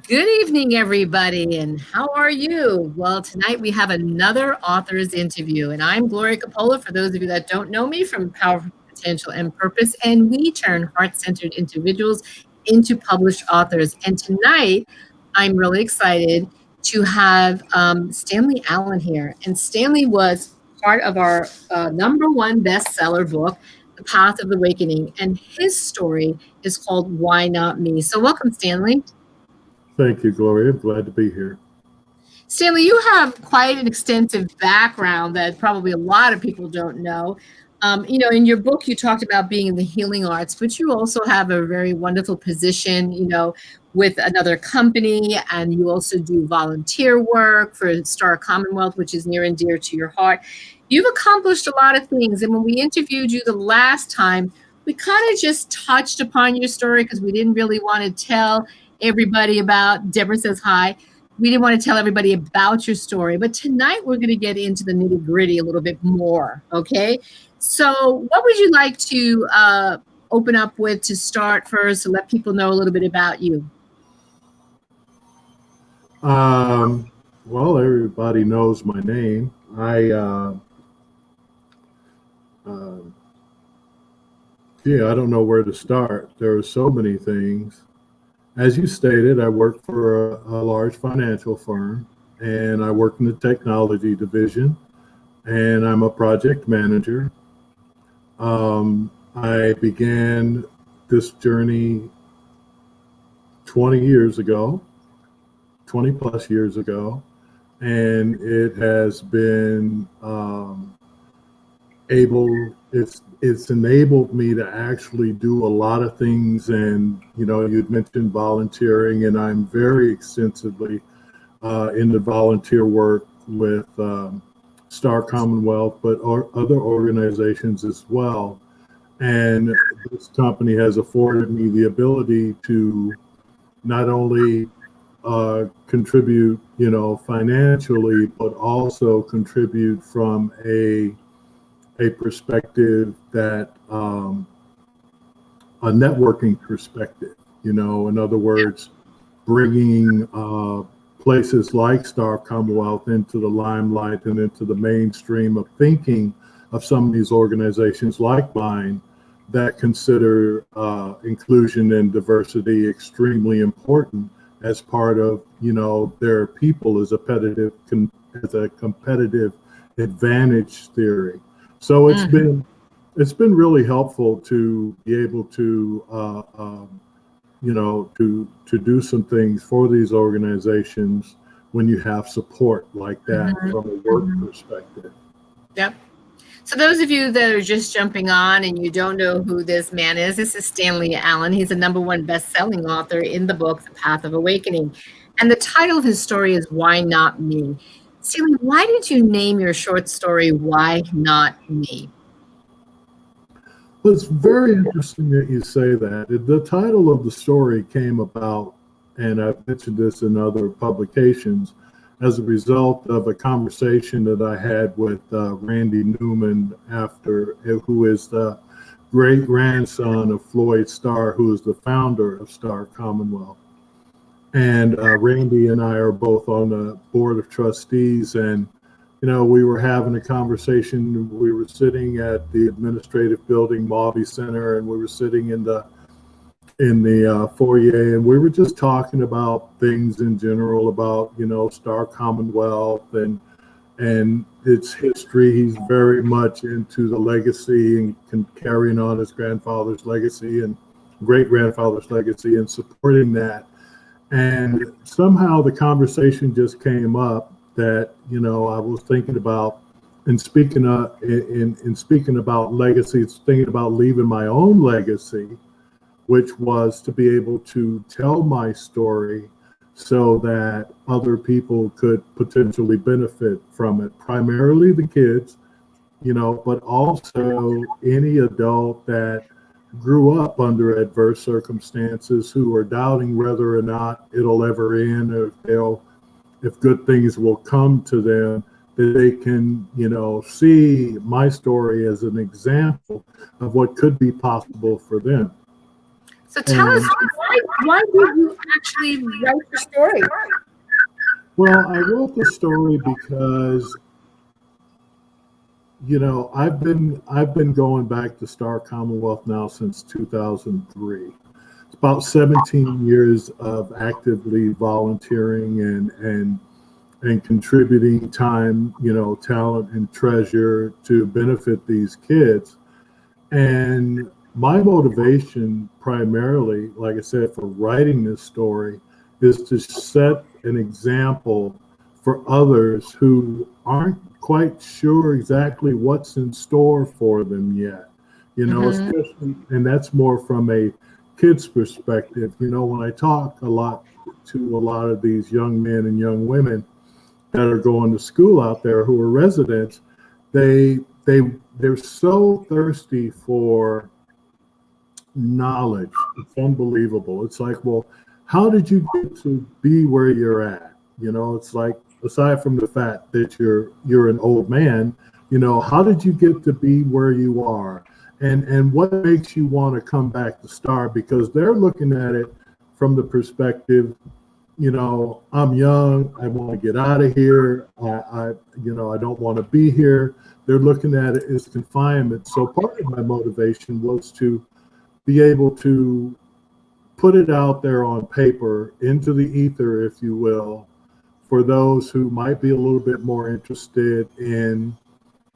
Good evening, everybody, and how are you? Well, tonight we have another author's interview, and I'm Gloria Coppola, for those of you that don't know me, from Powerful Potential and Purpose, and we turn heart-centered individuals into published authors. And tonight, I'm really excited to have Stanley Allen here, and Stanley was part of our number one bestseller book, The Path of Awakening, and his story is called Why Not Me? So welcome, Stanley. Thank you, Gloria. I'm glad to be here. Stanley, you have quite an extensive background that probably a lot of people don't know. In your book, you talked about being in the healing arts, but you also have a very wonderful position, with another company, and you also do volunteer work for Starr Commonwealth, which is near and dear to your heart. You've accomplished a lot of things. And when we interviewed you the last time, we kind of just touched upon your story because we didn't really want to tell everybody about. Deborah says hi. We didn't want to tell everybody about your story, but tonight we're going to get into the nitty gritty a little bit more. Okay. So, what would you like to open up with to start first to let people know a little bit about you? Well, everybody knows my name. Uh, I don't know where to start. There are so many things. As you stated, I work for a large financial firm, and I work in the technology division, and I'm a project manager. I began this journey 20 years ago, 20 plus years ago, and it has been it's enabled me to actually do a lot of things. And you'd mentioned volunteering, and I'm very extensively in the volunteer work with Starr Commonwealth, but other organizations as well. And this company has afforded me the ability to not only contribute, financially, but also contribute from a perspective that a networking perspective. In other words, bringing places like Starr Commonwealth into the limelight and into the mainstream of thinking of some of these organizations like mine that consider inclusion and diversity extremely important as part of their people as a competitive advantage theory. So it's been really helpful to be able to to do some things for these organizations when you have support like that from a work perspective. Yep. So those of you that are just jumping on and you don't know who this man is, this is Stanley Allen. He's a number one best-selling author in the book, The Path of Awakening. And the title of his story is Why Not Me? Stanley, why did you name your short story, Why Not Me? Well, it's very interesting that you say that. The title of the story came about, and I've mentioned this in other publications, as a result of a conversation that I had with Randy Newman, who is the great grandson of Floyd Starr, who is the founder of Starr Commonwealth. And Randy and I are both on the board of trustees, and we were having a conversation. We were sitting at the administrative building, Maubie Center, and we were sitting in the foyer, and we were just talking about things in general, about Starr Commonwealth and its history. He's very much into the legacy and carrying on his grandfather's legacy and great grandfather's legacy and supporting that. And somehow the conversation just came up that I was thinking about, and speaking about legacy, thinking about leaving my own legacy, which was to be able to tell my story so that other people could potentially benefit from it, primarily the kids, but also any adult that grew up under adverse circumstances who are doubting whether or not it'll ever end, or if good things will come to them, that they can, see my story as an example of what could be possible for them. So tell us, And why did you actually write the story? well, I wrote the story because, I've been going back to Starr Commonwealth now since 2003. It's about 17 years of actively volunteering and contributing time, talent and treasure to benefit these kids. And my motivation primarily, like I said, for writing this story is to set an example for others who aren't quite sure exactly what's in store for them yet. Mm-hmm. Especially, and that's more from a kid's perspective. When I talk a lot to a lot of these young men and young women that are going to school out there who are residents, they they they're so thirsty for knowledge. It's unbelievable. It's like, well, how did you get to be where you're at? It's like, aside from the fact that you're an old man, how did you get to be where you are? And what makes you want to come back to Star? Because they're looking at it from the perspective, I'm young, I want to get out of here. I don't want to be here. They're looking at it as confinement. So part of my motivation was to be able to put it out there on paper into the ether, if you will, for those who might be a little bit more interested in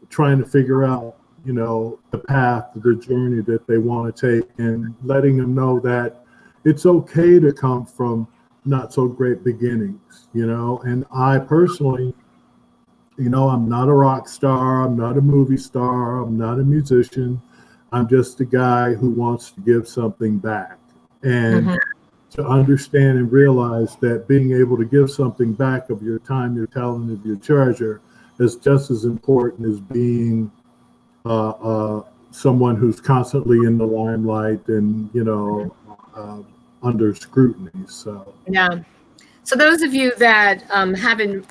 trying to figure out, the path, the journey that they want to take, and letting them know that it's okay to come from not so great beginnings, And I personally, I'm not a rock star, I'm not a movie star, I'm not a musician. I'm just a guy who wants to give something back, and Mm-hmm. to understand and realize that being able to give something back of your time, your talent, of your treasure is just as important as being someone who's constantly in the limelight and, uh, under scrutiny. So, Yeah. So those of you that haven't,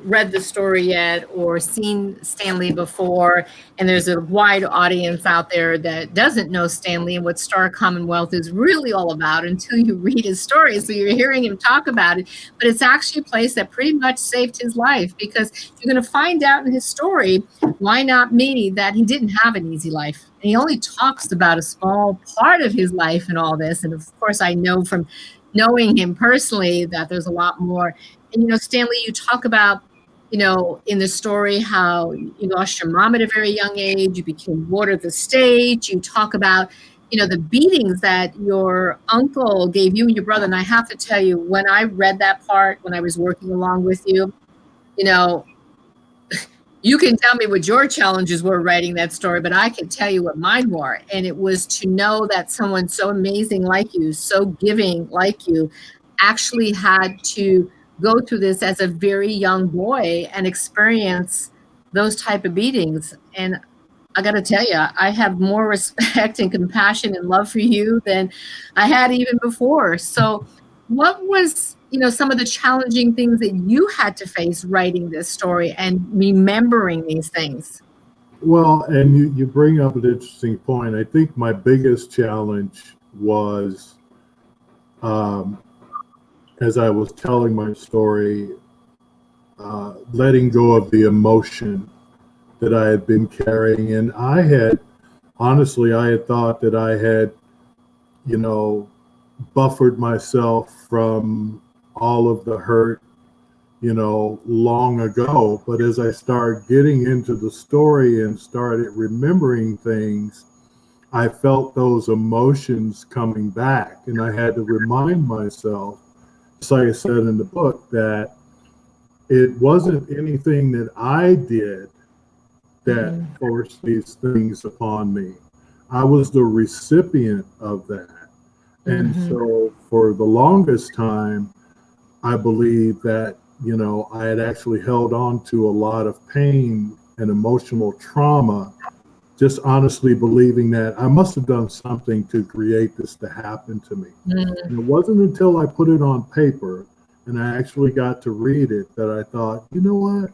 read the story yet or seen Stanley before, and there's a wide audience out there that doesn't know Stanley and what Starr Commonwealth is really all about until you read his story. So you're hearing him talk about it, but it's actually a place that pretty much saved his life, because you're going to find out in his story, why not me, that he didn't have an easy life. And he only talks about a small part of his life and all this. And of course, I know from knowing him personally that there's a lot more. And Stanley, you talk about, in the story, how you lost your mom at a very young age, you became ward of the state. You talk about, the beatings that your uncle gave you and your brother. And I have to tell you, when I read that part, when I was working along with you, you know you can tell me what your challenges were writing that story, but I can tell you what mine were. And it was to know that someone so amazing like you, so giving like you, actually had to go through this as a very young boy and experience those type of beatings. And I got to tell you, I have more respect and compassion and love for you than I had even before. So, what was, some of the challenging things that you had to face writing this story and remembering these things? well, and you bring up an interesting point. I think my biggest challenge was, um, as I was telling my story, letting go of the emotion that I had been carrying. And honestly, I had thought that I had, you know, buffered myself from all of the hurt, long ago. But as I started getting into the story and started remembering things, I felt those emotions coming back. And I had to remind myself, just like I said in the book, that it wasn't anything that I did that Mhm. forced these things upon me. I was the recipient of that. And Mhm. so for the longest time, I believe that, I had actually held on to a lot of pain and emotional trauma, just honestly believing that I must have done something to create this to happen to me. Mhm. And it wasn't until I put it on paper and I actually got to read it that I thought, you know what?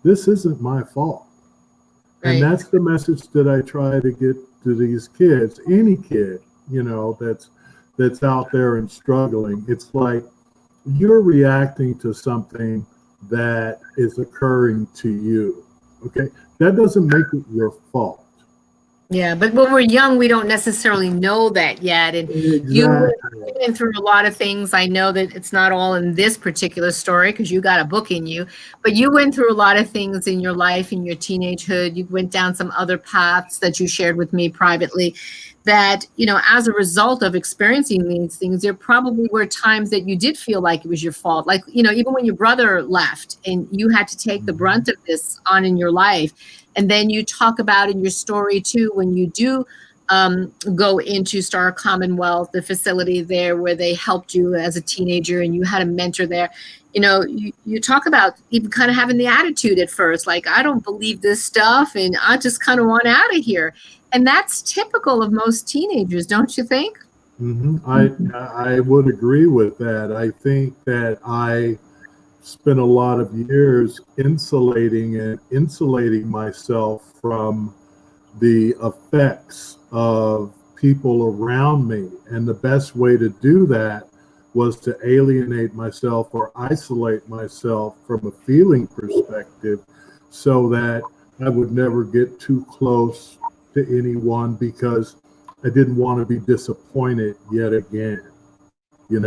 This isn't my fault. And Right. that's the message that I try to get to these kids, any kid, that's that's out there and struggling, it's like you're reacting to something that is occurring to you. Okay. That doesn't make it your fault. Yeah, but when we're young, we don't necessarily know that yet. And Exactly. you went through a lot of things. I know that it's not all in this particular story because you got a book in you, but you went through a lot of things in your life, in your teenagehood. You went down some other paths that you shared with me privately that, as a result of experiencing these things, there probably were times that you did feel like it was your fault. Like, even when your brother left and you had to take the brunt of this on in your life. And then you talk about in your story too, when you do go into Starr Commonwealth, the facility there where they helped you as a teenager and you had a mentor there. You talk about even kind of having the attitude at first, like, I don't believe this stuff and I just kind of want out of here. And that's typical of most teenagers, don't you think? I would agree with that. I think that I spent a lot of years insulating myself from the effects of people around me. And the best way to do that was to alienate myself or isolate myself from a feeling perspective so that I would never get too close to anyone because I didn't want to be disappointed yet again. And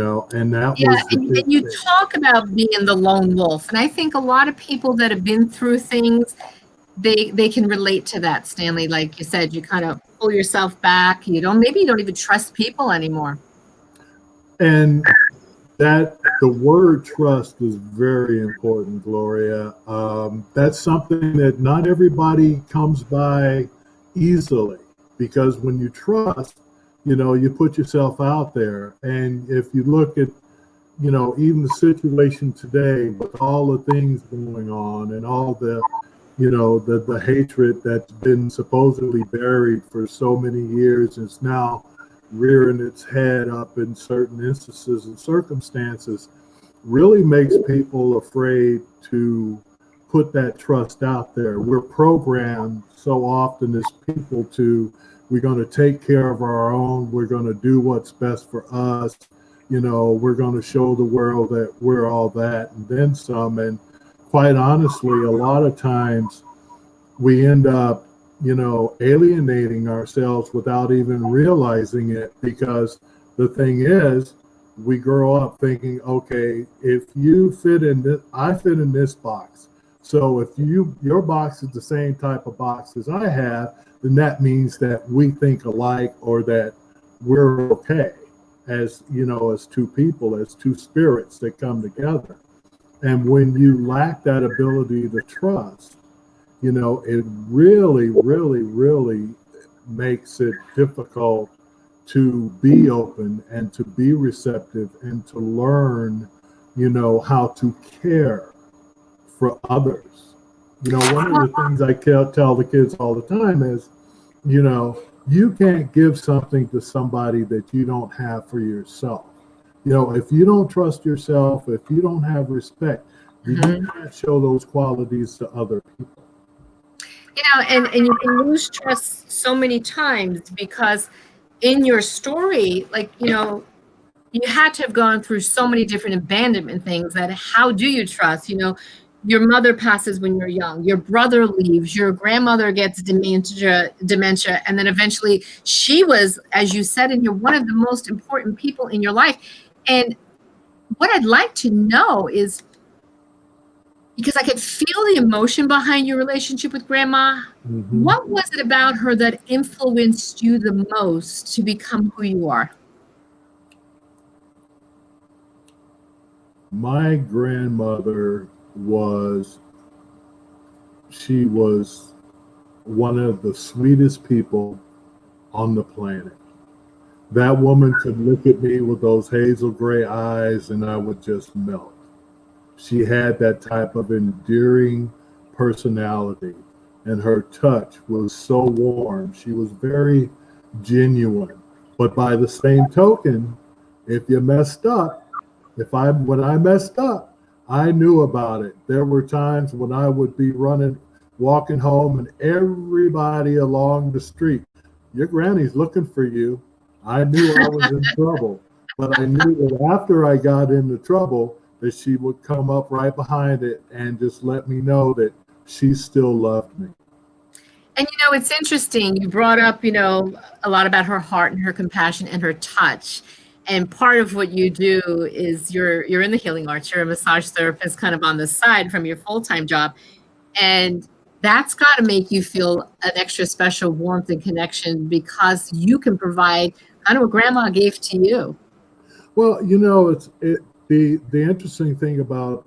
that Yeah, was the and big you thing. talk about being the lone wolf. And I think a lot of people that have been through things, they can relate to that, Stanley. Like you said, you kind of pull yourself back. Maybe you don't even trust people anymore. And that the word trust is very important, Gloria. That's something that not everybody comes by easily because when you trust, you put yourself out there. And if you look at, even the situation today with all the things going on and all the, the hatred that's been supposedly buried for so many years is now rearing its head up in certain instances and circumstances really makes people afraid to put that trust out there. We're programmed so often as people to, we're going to take care of our own, we're going to do what's best for us, we're going to show the world that we're all that and then some. And quite honestly, a lot of times we end up alienating ourselves without even realizing it because the thing is, we grow up thinking, okay, if you fit in this, I fit in this box. So if your box is the same type of box as I have, then that means that we think alike or that we're okay as, as two people, as two spirits that come together. And when you lack that ability to trust, it really, really, really makes it difficult to be open and to be receptive and to learn, how to care for others. One of the things I tell the kids all the time is, you can't give something to somebody that you don't have for yourself. If you don't trust yourself, if you don't have respect, you can't show those qualities to other people. And you can lose trust so many times because in your story, like, you had to have gone through so many different abandonment things that how do you trust? Your mother passes when you're young, your brother leaves, your grandmother gets dementia, and then eventually she was, as you said, and you're one of the most important people in your life. And what I'd like to know is, because I could feel the emotion behind your relationship with grandma. Mm-hmm. What was it about her that influenced you the most to become who you are? My grandmother she was one of the sweetest people on the planet. That woman could look at me with those hazel gray eyes and I would just melt. She had that type of endearing personality and her touch was so warm. She was very genuine. But by the same token, if you messed up, when I messed up, I knew about it. There were times when I would be walking home, and everybody along the street, your granny's looking for you. I knew I was in trouble. But I knew that after I got into trouble, that she would come up right behind it and just let me know that she still loved me. And it's interesting. You brought up, a lot about her heart and her compassion and her touch. And part of what you do is you're in the healing arts. You're a massage therapist, kind of on the side from your full-time job, and that's got to make you feel an extra special warmth and connection because you can provide kind of what Grandma gave to you. Well, the interesting thing about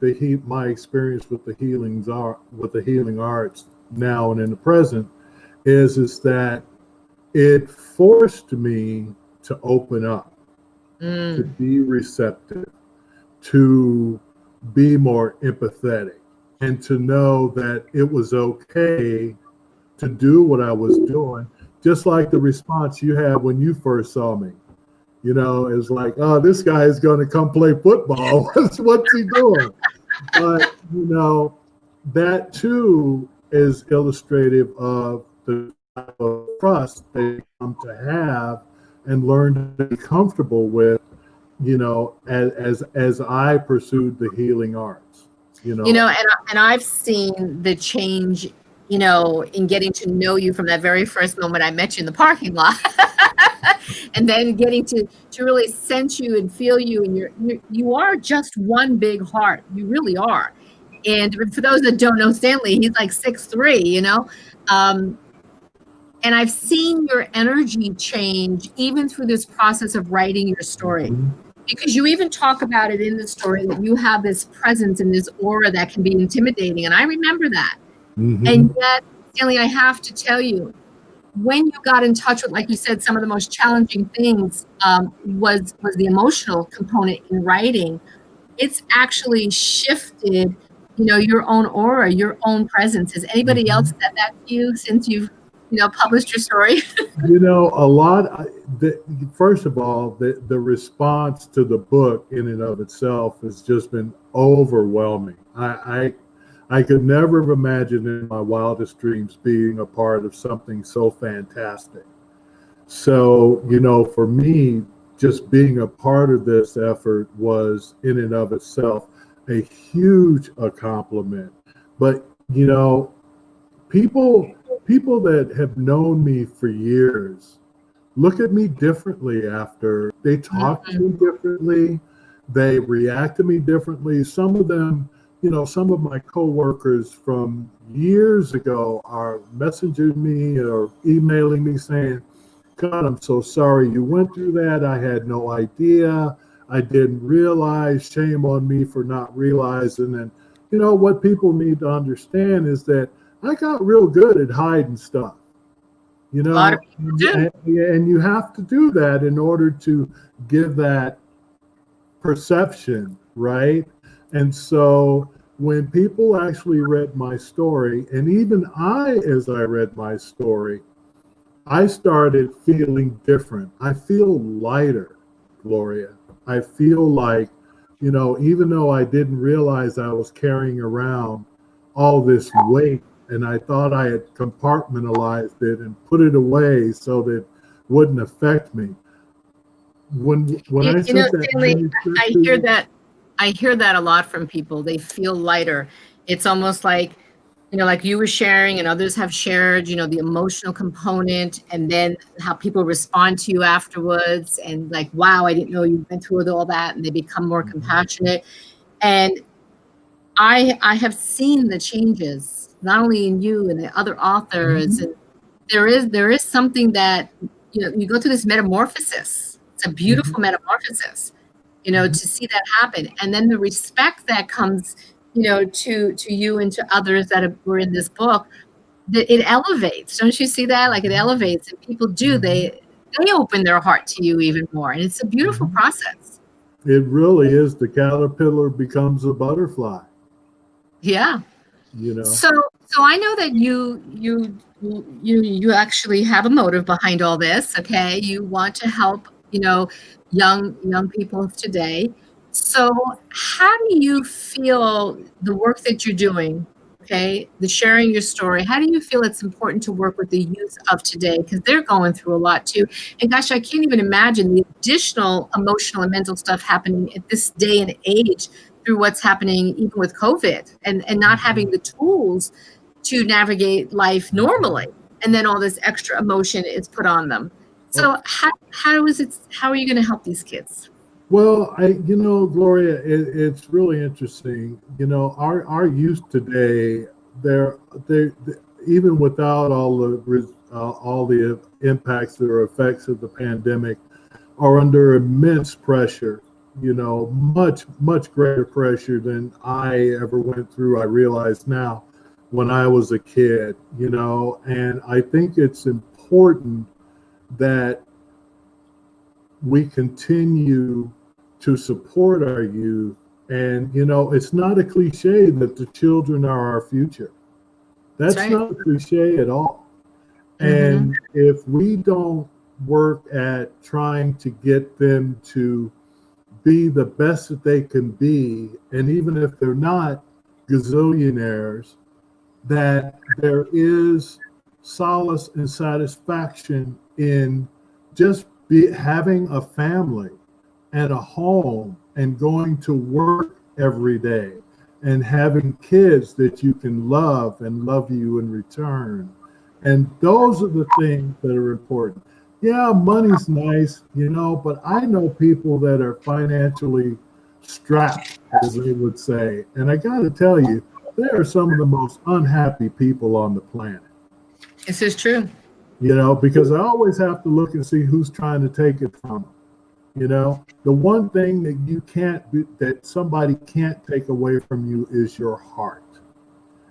my experience with the healing arts now and in the present is that it forced me to open up, to Mm. be receptive, to be more empathetic, and to know that it was okay to do what I was doing, just like the response you had when you first saw me. It's like, oh, this guy is going to come play football. What's he doing? But, that too is illustrative of the type of trust they come to have and learn to be comfortable with, as I pursued the healing arts. And I've seen the change, in getting to know you from that very first moment I met you in the parking lot. And then getting to really sense you and feel you, and you are just one big heart. You really are. And for those that don't know Stanley, he's like 6'3", and I've seen your energy change even through this process of writing your story. Mhm. Because you even talk about it in the story that you have this presence and this aura that can be intimidating. And I remember that. And Mhm. yet, Stanley, I have to tell you, when you got in touch with, like you said, some of the most challenging things was the emotional component in writing. It's actually shifted, your own aura, your own presence. Has anybody else Mhm. said that to you since you've, published your story? A lot. First of all, the response to the book in and of itself has just been overwhelming. I could never have imagined in my wildest dreams being a part of something so fantastic. So, for me, just being a part of this effort was in and of itself a huge accomplishment. But, people people that have known me for years look at me differently after. They talk to me differently, they react to me differently. Some of them, some of my coworkers from years ago are messaging me or emailing me saying, God, I'm so sorry you went through that. I had no idea. I didn't realize. Shame on me for not realizing. And what people need to understand is that I got real good at hiding stuff. A lot of people do. And you have to do that in order to give that perception, right? And so when people actually read my story, and even as I read my story, I started feeling different. I feel lighter, Gloria. I feel like, even though I didn't realize I was carrying around all this weight and I thought I had compartmentalized it and put it away so that it wouldn't affect me. When I sent that Stanley, manuscript I to hear you, that. I hear that a lot from people. They feel lighter. It's almost like, like you were sharing and others have shared, the emotional component, and then how people respond to you afterwards, and like, wow, I didn't know you went through all that, and they become more compassionate. And I have seen the changes, not only in you and the other authors, and there is something that, you go through this metamorphosis. It's a beautiful metamorphosis, to see that happen. And then the respect that comes, to you and to others that were in this book, that it elevates. Don't you see that? Like, it elevates, and people do, they open their heart to you even more. And it's a beautiful process. it really is the caterpillar becomes a butterfly, Yeah. you know. So I know that you actually have a motive behind all this. Okay, you want to help, young people of today. So how do you feel the work that you're doing? okay, the sharing your story, how do you feel it's important to work with the youth of today? Because they're going through a lot too. And gosh, I can't even imagine the additional emotional and mental stuff happening at this day and age through what's happening even with COVID and not having the tools to navigate life normally. And then all this extra emotion is put on them. Oh, So how are you going to help these kids? well, Gloria, it's really interesting. Our youth today, they're even without all the impacts or effects of the pandemic, are under immense pressure. Much greater pressure than I ever went through. I realize now, when I was a kid. And I think it's important that we continue to support our youth. And, it's not a cliche that the children are our future. That's That's right. not a cliche at all. Mm-hmm. And if we don't work at trying to get them to be the best that they can be, and even if they're not gazillionaires, that there is solace and satisfaction in just having a family and a home and going to work every day and having kids that you can love and love you in return. And those are the things that are important. Yeah, money's nice, but I know people that are financially strapped, as they would say. And I got to tell you, they are some of the most unhappy people on the planet, This is true. because I always have to look and see who's trying to take it from them. The one thing that that somebody can't take away from you is your heart.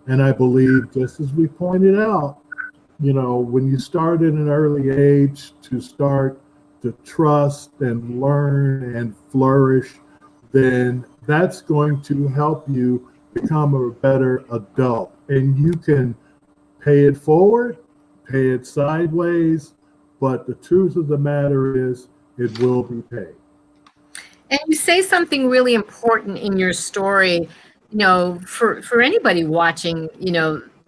And I believe, just as we pointed out, when you start at an early age to start to trust and learn and flourish, then that's going to help you become a better adult. And you can pay it forward, pay it sideways, but the truth of the matter is it will be paid. And you say something really important in your story, for anybody watching,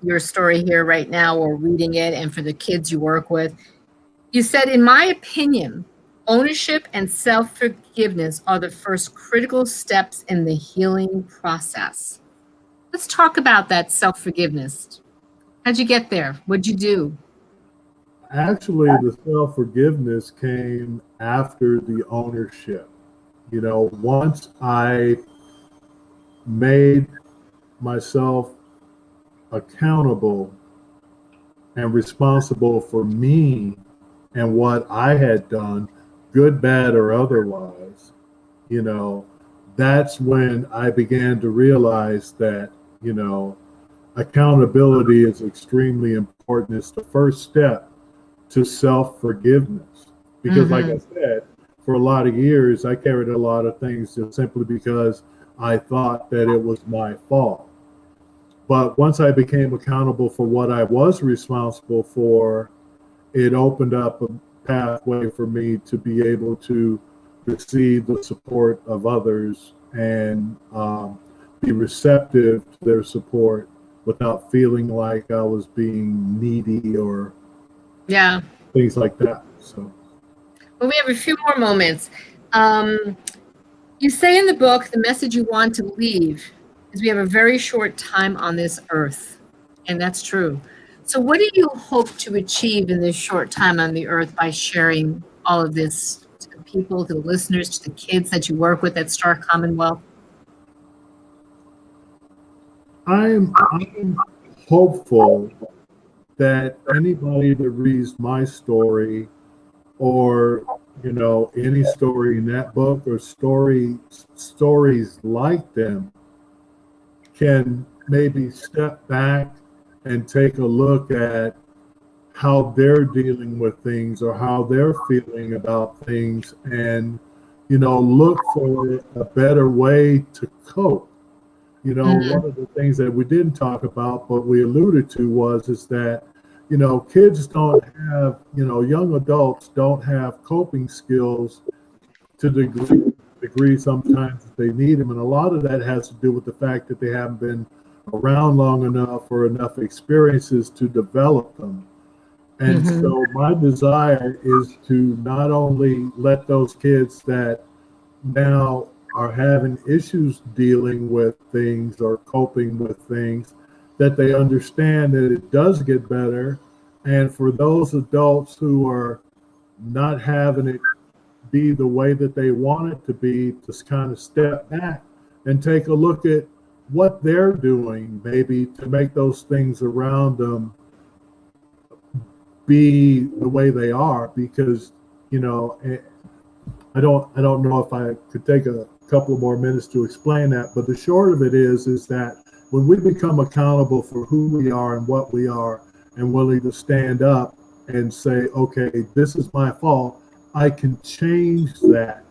your story here right now or reading it, and for the kids you work with. You said, in my opinion, ownership and self-forgiveness are the first critical steps in the healing process. Let's talk about that self-forgiveness. How'd you get there? What'd you do? Actually, the self forgiveness came after the ownership. Once I made myself accountable and responsible for me and what I had done, good, bad, or otherwise, you know, that's when I began to realize that, accountability is extremely important. It's the first step to self forgiveness. Because, like I Mm-hmm. said, for a lot of years, I carried a lot of things just simply because I thought that it was my fault. But once I became accountable for what I was responsible for, it opened up a pathway for me to be able to receive the support of others and be receptive to their support without feeling like I was being needy or Yeah. things like that. So, Well, we have a few more moments. Um, you say in the book, the message you want to leave is we have a very short time on this earth. And that's true. So, what do you hope to achieve in this short time on the earth by sharing all of this to the people, to the listeners, to the kids that you work with at Starr Commonwealth? I'm hopeful that anybody that reads my story or any story in that book or stories like them can maybe step back and take a look at how they're dealing with things or how they're feeling about things and look for a better way to cope. Mm-hmm. One of the things that we didn't talk about, but we alluded to was is that, kids don't have, young adults don't have coping skills to the degree sometimes that they need them. And a lot of that has to do with the fact that they haven't been around long enough or enough experiences to develop them. And Mm-hmm. so my desire is to not only let those kids that now are having issues dealing with things or coping with things, that they understand that it does get better. And for those adults who are not having it be the way that they want it to be, to kind of step back and take a look at what they're doing, maybe to make those things around them be the way they are. Because, you know, I don't know if I could take a couple more minutes to explain that, but the short of it is that when we become accountable for who we are and what we are, and willing to stand up and say, okay, this is my fault, I can change that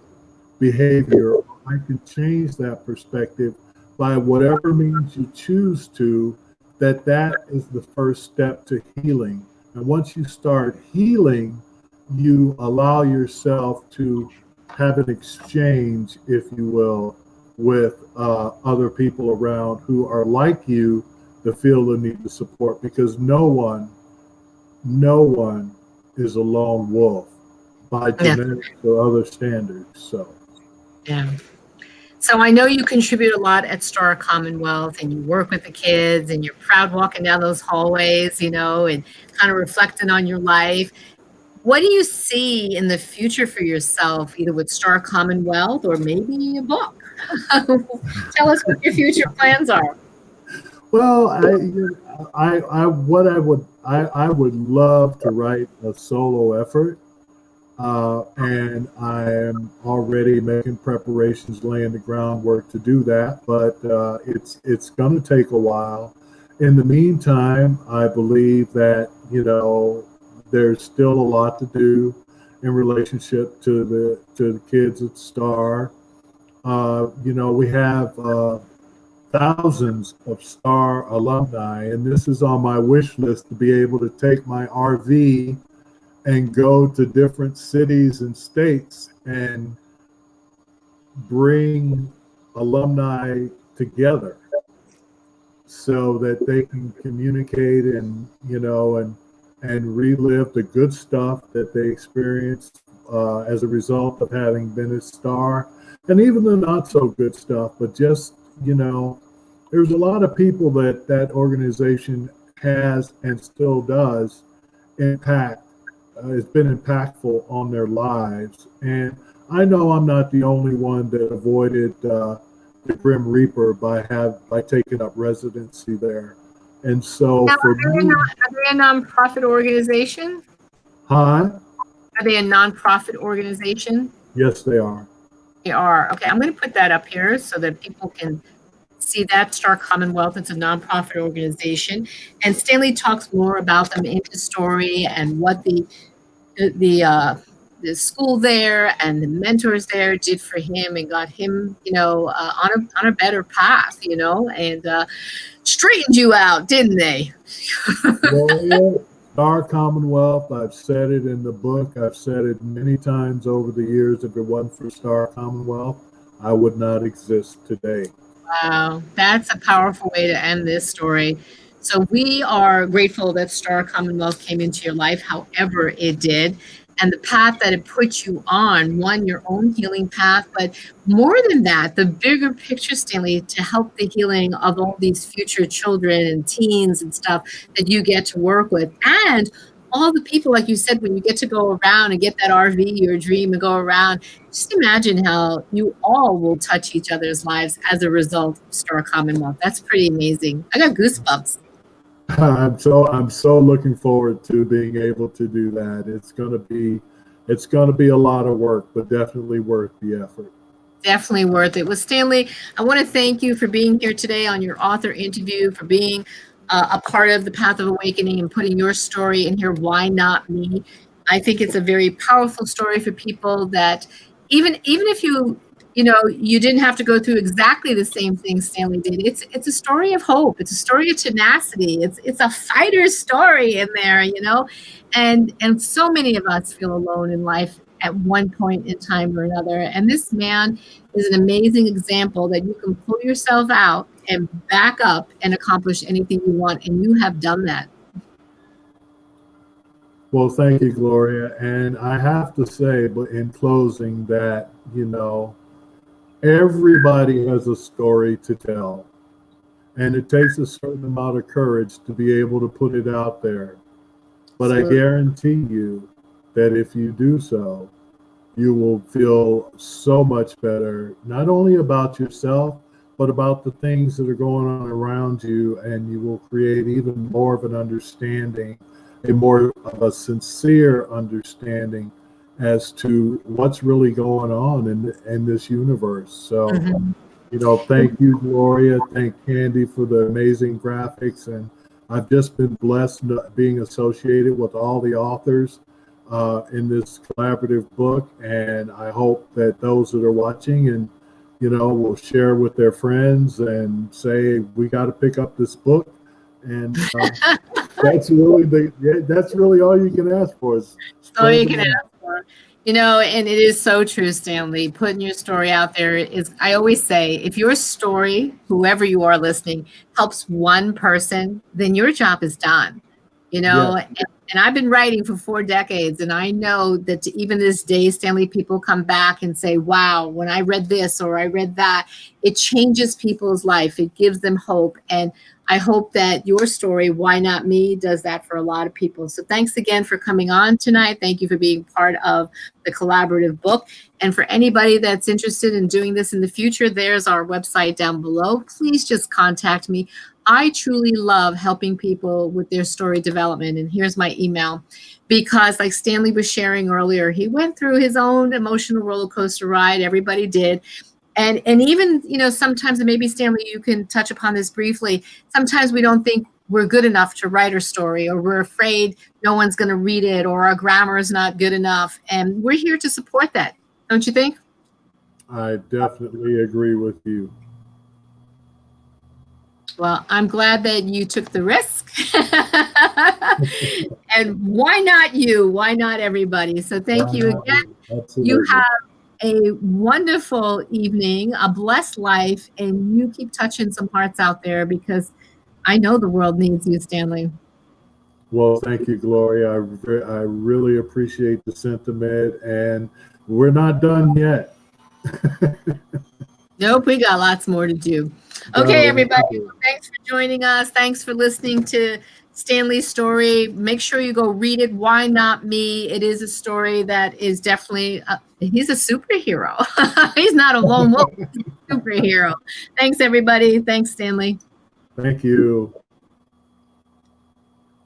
behavior. I can change that perspective by whatever means you choose to, that is the first step to healing. And once you start healing, you allow yourself to have an exchange, if you will, with other people around who are like you, to feel the need to support, because no one is a lone wolf by Yeah. genetics or other standards. So Yeah. So I know you contribute a lot at Starr Commonwealth, and you work with the kids, and you're proud walking down those hallways, and kind of reflecting on your life. What do you see in the future for yourself, either with Starr Commonwealth or maybe a book? Tell us what your future plans are. well, I would love to write a solo effort. And I am already making preparations, laying the groundwork to do that. But it's going to take a while. In the meantime, I believe that there's still a lot to do in relationship to the kids at Star. We have thousands of Star alumni, and this is on my wish list, to be able to take my RV and go to different cities and states and bring alumni together so that they can communicate and relive the good stuff that they experienced as a result of having been at Star, and even the not so good stuff. But just there's a lot of people that organization has and still does impact. It's been impactful on their lives. And I know I'm not the only one that avoided the Grim Reaper by taking up residency there. And so Now, for me, are they a nonprofit organization? huh? Are they a nonprofit organization? Yes, they are. They are. Okay, I'm going to put that up here so that people can see that. Starr Commonwealth, it's a nonprofit organization. And Stanley talks more about them in his story, and what the school there and the mentors there did for him, and got him, on a better path, and straightened you out, didn't they? Gloria, Starr Commonwealth, I've said it in the book, I've said it many times over the years. If it wasn't for Starr Commonwealth, I would not exist today. Wow, that's a powerful way to end this story. So we are grateful that Starr Commonwealth came into your life, however it did, and the path that it put you on, one, your own healing path, but more than that, the bigger picture, Stanley, to help the healing of all these future children and teens and stuff that you get to work with. And all the people, like you said, when you get to go around and get that RV, your dream, and go around, just imagine how you all will touch each other's lives as a result of Star Commonwealth. That's pretty amazing. I got goosebumps. I'm so looking forward to being able to do that. It's gonna be a lot of work, but definitely worth the effort. Definitely worth it. Well, Stanley, I want to thank you for being here today on your author interview, for being a part of the Path of Awakening and putting your story in here. Why not me? I think it's a very powerful story for people that even if you didn't have to go through exactly the same thing Stanley did. It's a story of hope. It's a story of tenacity. It's a fighter's story in there, and so many of us feel alone in life at one point in time or another. And this man is an amazing example that you can pull yourself out and back up and accomplish anything you want. And you have done that. Well, thank you, Gloria. And I have to say, but in closing, that, everybody has a story to tell. And it takes a certain amount of courage to be able to put it out there. But I guarantee you that if you do so, you will feel so much better, not only about yourself, but about the things that are going on around you. And you will create even more of an understanding, a more of a sincere understanding as to what's really going on in this universe. So, thank you, Gloria. Thank Candy for the amazing graphics. And I've just been blessed being associated with all the authors in this collaborative book. And I hope that those that are watching and, will share with their friends and say, we got to pick up this book. And that's really all you can ask for. All you can ask for. And it is so true, Stanley. Putting your story out there is, I always say, if your story, whoever you are listening, helps one person, then your job is done. And I've been writing for 4 decades, and I know that to even this day, Stanley, people come back and say, wow, when I read this or I read that, it changes people's life. It gives them hope. And I hope that your story, Why Not Me, does that for a lot of people. So thanks again for coming on tonight. Thank you for being part of the collaborative book. And for anybody that's interested in doing this in the future, there's our website down below. Please just contact me. I truly love helping people with their story development. And here's my email. Because like Stanley was sharing earlier, he went through his own emotional roller coaster ride. Everybody did. And even, sometimes, and maybe Stanley, you can touch upon this briefly. Sometimes we don't think we're good enough to write our story, or we're afraid no one's going to read it, or our grammar is not good enough. And we're here to support that. Don't you think? I definitely agree with you. Well, I'm glad that you took the risk. And why not you? Why not everybody? So thank you again. Absolutely. You have a wonderful evening, a blessed life, and you keep touching some hearts out there, because I know the world needs you, Stanley. Well, thank you, Gloria. I really appreciate the sentiment, and we're not done yet. Nope, we got lots more to do. Okay, everybody, thanks for joining us. Thanks for listening to Stanley's story. Make sure you go read it. Why Not Me? It is a story that is definitely, he's a superhero. He's not a lone wolf, he's a superhero. Thanks, everybody. Thanks, Stanley. Thank you.